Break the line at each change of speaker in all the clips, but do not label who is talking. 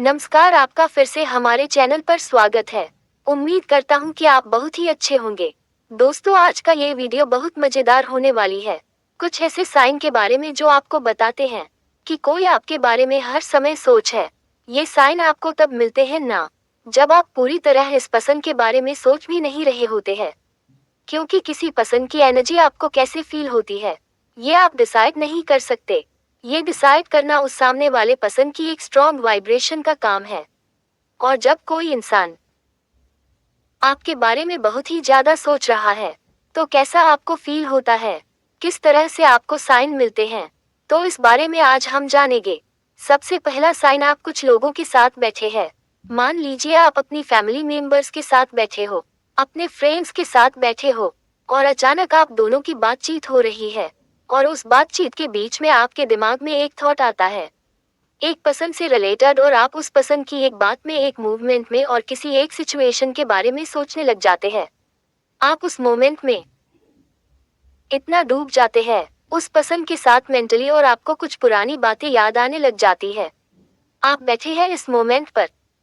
नमस्कार, आपका फिर से हमारे चैनल पर स्वागत है। उम्मीद करता हूँ कि आप बहुत ही अच्छे होंगे। दोस्तों, आज का ये वीडियो बहुत मजेदार होने वाली है। कुछ ऐसे साइन के बारे में जो आपको बताते हैं कि कोई आपके बारे में हर समय सोच है। ये साइन आपको तब मिलते हैं ना, जब आप पूरी तरह इस पसंद के बारे में सोच भी नहीं रहे होते हैं। क्योंकि किसी पसंद की एनर्जी आपको कैसे फील होती है, ये आप डिसाइड नहीं कर सकते। ये डिसाइड करना उस सामने वाले पसंद की एक स्ट्रॉन्ग वाइब्रेशन का काम है। और जब कोई इंसान आपके बारे में बहुत ही ज्यादा सोच रहा है, तो कैसा आपको फील होता है, किस तरह से आपको साइन मिलते हैं, तो इस बारे में आज हम जानेंगे। सबसे पहला साइन, आप कुछ लोगों के साथ बैठे हैं। मान लीजिए आप अपनी फैमिली मेंबर्स के साथ बैठे हो, अपने फ्रेंड्स के साथ बैठे हो, और अचानक आप दोनों की बातचीत हो रही है, और उस बातचीत के बीच में आपके दिमाग में एक थॉट आता है, एक पसंद से रिलेटेड, और आप उस पसंद की एक बात में, एक मूवमेंट में, और किसी एक सिचुएशन के बारे में सोचने लग जाते हैं। आप उस मोमेंट में इतना डूब जाते हैं उस पसंद के साथ मेंटली, और आपको कुछ पुरानी बातें याद आने लग जाती है। आप बैठे हैं इस मोमेंट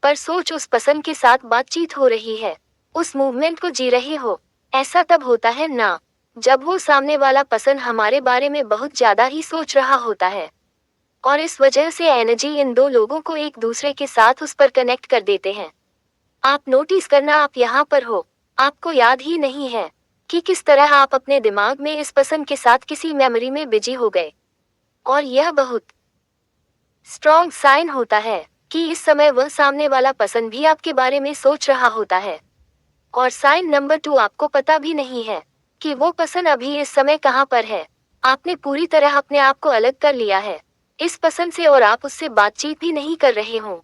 पर सोच उस पसंद के साथ बातचीत हो रही है, उस मूवमेंट को जी रहे हो। ऐसा तब होता है ना, जब वो सामने वाला पसंद हमारे बारे में बहुत ज्यादा ही सोच रहा होता है, और इस वजह से एनर्जी इन दो लोगों को एक दूसरे के साथ उस पर कनेक्ट कर देते हैं। आप नोटिस करना, आप यहाँ पर हो, आपको याद ही नहीं है कि किस तरह आप अपने दिमाग में इस पसंद के साथ किसी मेमोरी में बिजी हो गए। और यह बहुत स्ट्रॉन्ग साइन होता है कि इस समय वह सामने वाला पसंद भी आपके बारे में सोच रहा होता है। और साइन नंबर 2, आपको पता भी नहीं है कि वो पसंद अभी इस समय कहाँ पर है। आपने पूरी तरह अपने आप को अलग कर लिया है इस पसंद से, और आप उससे बातचीत भी नहीं कर रहे हो।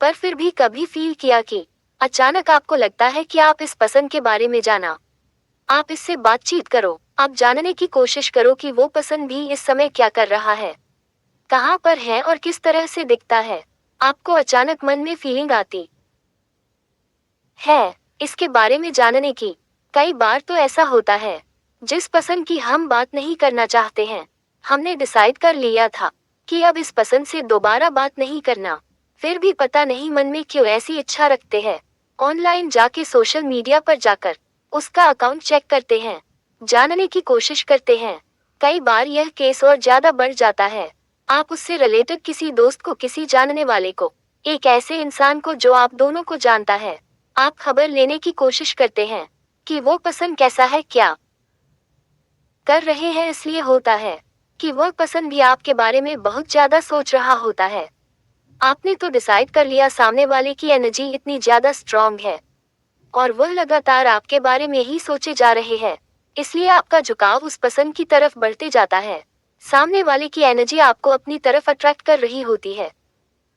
पर फिर भी कभी फील किया कि अचानक आपको लगता है कि आप इस पसंद के बारे में जाना, आप इससे बातचीत करो, आप जानने की कोशिश करो कि वो पसंद भी इस समय क्या कर रहा है, कहाँ पर है, और किस तरह से दिखता है। आपको अचानक मन में फीलिंग आती है इसके बारे में जानने की। कई बार तो ऐसा होता है, जिस पसंद की हम बात नहीं करना चाहते हैं, हमने डिसाइड कर लिया था कि अब इस पसंद से दोबारा बात नहीं करना, फिर भी पता नहीं मन में क्यों ऐसी इच्छा रखते हैं। ऑनलाइन जाके, सोशल मीडिया पर जाकर उसका अकाउंट चेक करते हैं, जानने की कोशिश करते हैं। कई बार यह केस और ज्यादा बढ़ जाता है। आप उससे रिलेटेड किसी दोस्त को, किसी जानने वाले को, एक ऐसे इंसान को जो आप दोनों को जानता है, आप खबर लेने की कोशिश करते हैं कि वो पसंद कैसा है, क्या कर रहे हैं। इसलिए होता है कि वह पसंद भी आपके बारे में बहुत ज्यादा सोच रहा होता है। आपने तो डिसाइड कर लिया, सामने वाले की एनर्जी इतनी ज्यादा स्ट्रांग है, और वह लगातार आपके बारे में ही सोचे जा रहे हैं, इसलिए आपका झुकाव उस पसंद की तरफ बढ़ते जाता है। सामने वाले की एनर्जी आपको अपनी तरफ अट्रैक्ट कर रही होती है।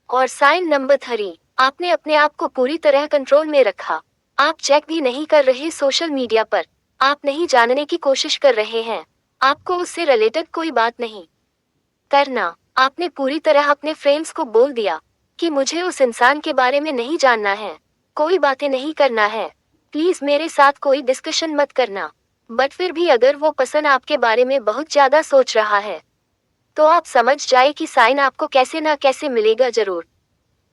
और साइन नंबर 3, आपने अपने आप को पूरी तरह कंट्रोल में रखा। आप चेक भी नहीं कर रहे सोशल मीडिया पर, आप नहीं जानने की कोशिश कर रहे हैं, आपको उससे रिलेटेड कोई बात नहीं करना। आपने पूरी तरह अपने फ्रेंड्स को बोल दिया कि मुझे उस इंसान के बारे में नहीं जानना है, कोई बातें नहीं करना है, प्लीज मेरे साथ कोई डिस्कशन मत करना। बट फिर भी अगर वो पसंद आपके बारे में बहुत ज्यादा सोच रहा है, तो आप समझ जाए कि साइन आपको कैसे ना कैसे मिलेगा जरूर।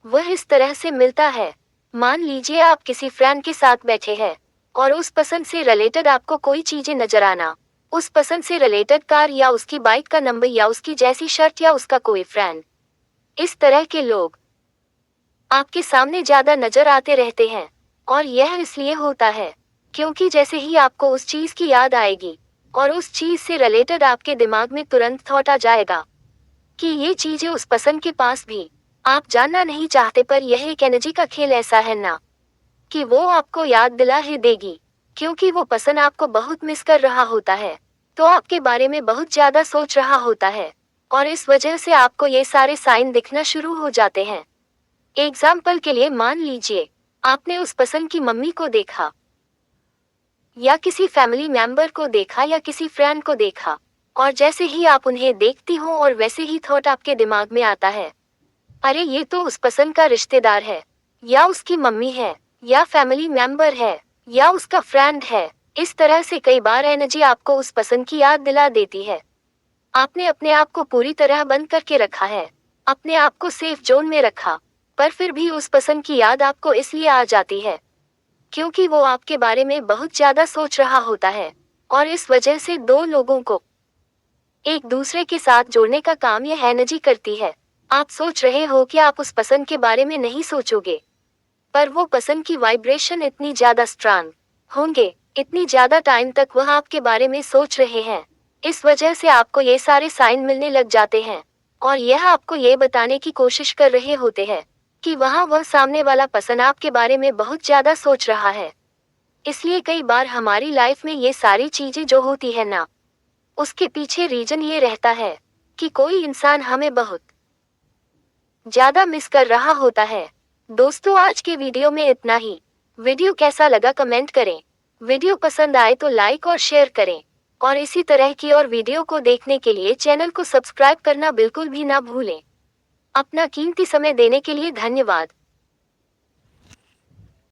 वह इस तरह से मिलता है, मान लीजिए आप किसी फ्रेंड के साथ बैठे हैं, और उस पसंद से रिलेटेड आपको कोई चीजें नजर आना, उस पसंद से रिलेटेड कार, या उसकी बाइक का नंबर, या उसकी जैसी शर्ट, या उसका कोई फ्रेंड। इस तरह के लोग आपके सामने ज्यादा नजर आते रहते हैं। और यह इसलिए होता है क्योंकि जैसे ही आपको उस चीज की याद आएगी, और उस चीज से रिलेटेड आपके दिमाग में तुरंत थॉट आ जाएगा कि ये चीजें उस पसंद के पास भी, आप जानना नहीं चाहते, पर यह एक एनर्जी का खेल ऐसा है ना, कि वो आपको याद दिला ही देगी। क्योंकि वो पसंद आपको बहुत मिस कर रहा होता है, तो आपके बारे में बहुत ज्यादा सोच रहा होता है, और इस वजह से आपको ये सारे साइन दिखना शुरू हो जाते हैं। एग्जाम्पल के लिए, मान लीजिए आपने उस पसंद की मम्मी को देखा, या किसी फैमिली मेंबर को देखा, या किसी फ्रेंड को देखा, और जैसे ही आप उन्हें देखती हो, और वैसे ही थॉट आपके दिमाग में आता है, अरे ये तो उस पसंद का रिश्तेदार है, या उसकी मम्मी है, या फैमिली मेंबर है, या उसका फ्रेंड है। इस तरह से कई बार एनर्जी आपको उस पसंद की याद दिला देती है। आपने अपने आप को पूरी तरह बंद करके रखा है, अपने आप को सेफ जोन में रखा, पर फिर भी उस पसंद की याद आपको इसलिए आ जाती है क्योंकि वो आपके बारे में बहुत ज्यादा सोच रहा होता है, और इस वजह से दो लोगों को एक दूसरे के साथ जोड़ने का काम यह एनर्जी करती है। आप सोच रहे हो कि आप उस पसंद के बारे में नहीं सोचोगे, पर वो पसंद की वाइब्रेशन इतनी ज्यादा स्ट्रांग होंगे, इतनी ज्यादा टाइम तक वह आपके बारे में सोच रहे हैं। इस वजह से आपको ये सारे साइन मिलने लग जाते हैं, और यह आपको ये बताने की कोशिश कर रहे होते हैं कि वहाँ वह सामने वाला पसंद आपके बारे में बहुत ज्यादा सोच रहा है। इसलिए कई बार हमारी लाइफ में ये सारी चीजें जो होती है ना, उसके पीछे रीजन ये रहता है कि कोई इंसान हमें बहुत ज्यादा मिस कर रहा होता है। दोस्तों, आज के वीडियो में इतना ही। वीडियो कैसा लगा कमेंट करें। वीडियो पसंद आए तो लाइक और शेयर करें, और इसी तरह की और वीडियो को देखने के लिए चैनल को सब्सक्राइब करना बिल्कुल भी ना भूलें। अपना कीमती समय देने के लिए धन्यवाद।